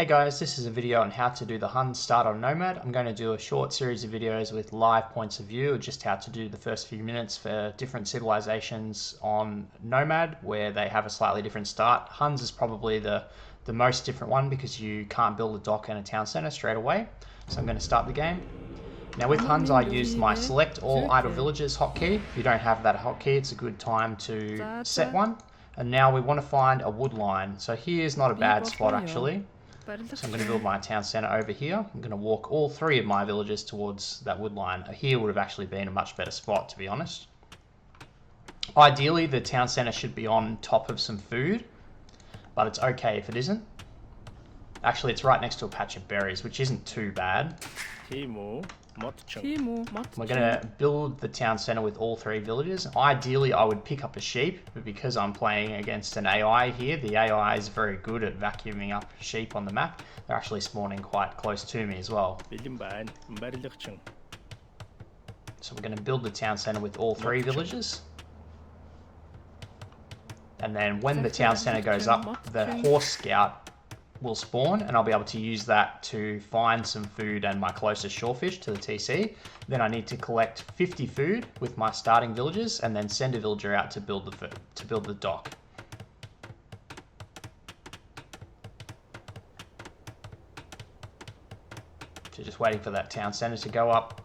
Hey guys, this is a video on how to do the Huns Start on Nomad. I'm going to do a short series of videos with live points of view, just how to do the first few minutes for different civilizations on Nomad, where they have a slightly different start. Huns is probably the most different one because you can't build a dock and a town center straight away. So I'm going to start the game. Now with Huns, I used my select all idle villages hotkey. If you don't have that hotkey, it's a good time to set one. And now we want to find a wood line. So here's not a bad spot actually. So I'm going to build my town centre over here. I'm going to walk all three of my villages towards that wood line. Here would have actually been a much better spot, to be honest. Ideally, the town centre should be on top of some food, but it's okay if it isn't. Actually, it's right next to a patch of berries, which isn't too bad. We're going to build the town centre with all three villages. Ideally, I would pick up a sheep, but because I'm playing against an AI here, the AI is very good at vacuuming up sheep on the map. They're actually spawning quite close to me as well. So we're going to build the town centre with all three villages. And then when the town centre goes up, the horse scout will spawn, and I'll be able to use that to find some food and my closest shorefish to the TC. Then I need to collect 50 food with my starting villagers, and then send a villager out to build the dock. So just waiting for that town centre to go up.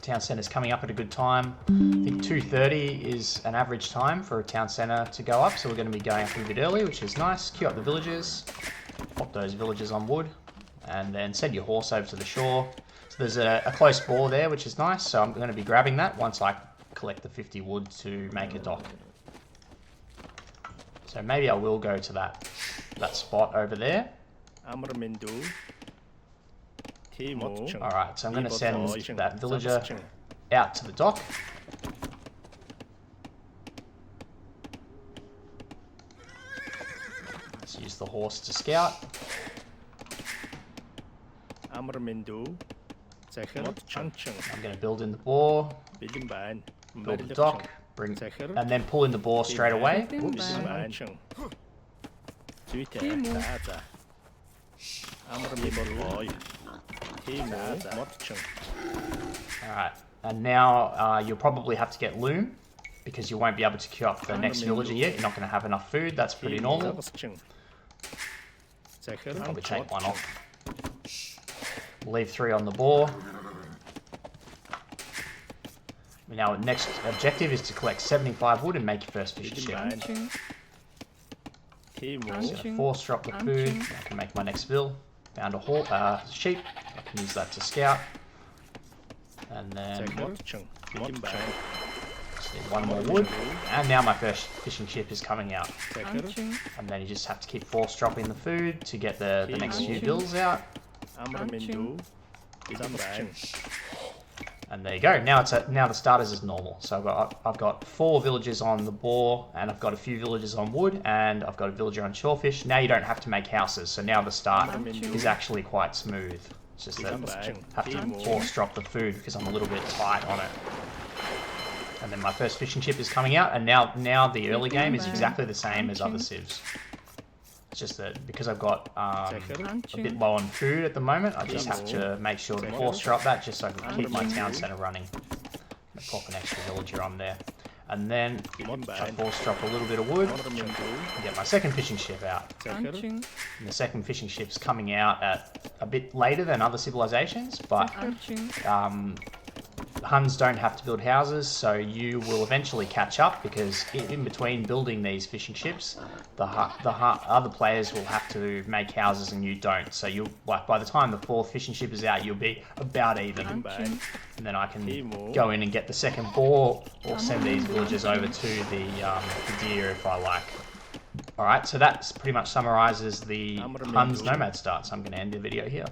Town centre's coming up at a good time. I think 2:30 is an average time for a town centre to go up, so we're going to be going up a bit early, which is nice. Queue up the villagers, pop those villagers on wood, and then send your horse over to the shore. So there's a close bore there, which is nice, so I'm going to be grabbing that once I collect the 50 wood to make a dock. So maybe I will go to that spot over there. Alright, so I'm going to send that villager out to the dock. Let's use the horse to scout. I'm going to build in the boar, build the dock, and then pull in the boar straight away. Whoops. Alright, and now you'll probably have to get loom because you won't be able to queue up the next villager yet. You're not going to have enough food, that's pretty normal. Probably take one off. Leave 3 on the boar. Now, next objective is to collect 75 wood and make your first fishing ship. So force drop the food. I can make my next bill. Found a sheep. I can use that to scout. And then just need one more wood. And now my first fishing ship is coming out. And then you just have to keep force dropping the food to get the next few bills out. And there you go. Now the starters is normal. So I've got 4 villagers on the boar, and I've got a few villagers on wood, and I've got a villager on shorefish. Now you don't have to make houses, so now the start is actually quite smooth. It's just that I have to force drop the food because I'm a little bit tight on it. And then my first fishing ship is coming out, and now the early game is exactly the same as other civs. It's just that because I've got a bit low on food at the moment, I just have to make sure to force drop that just so I can keep my town centre running. I'll pop an extra villager on there. And then I force drop a little bit of wood and get my second fishing ship out. And the second fishing ship's coming out at a bit later than other civilizations, but Huns don't have to build houses, so you will eventually catch up because in between building these fishing ships, the other players will have to make houses and you don't. So by the time the 4th fishing ship is out, you'll be about even. And then I can go in and get the second boar or send these villagers over to the deer if I like. Alright, so that pretty much summarizes the Huns Nomad Start, so I'm going to end the video here.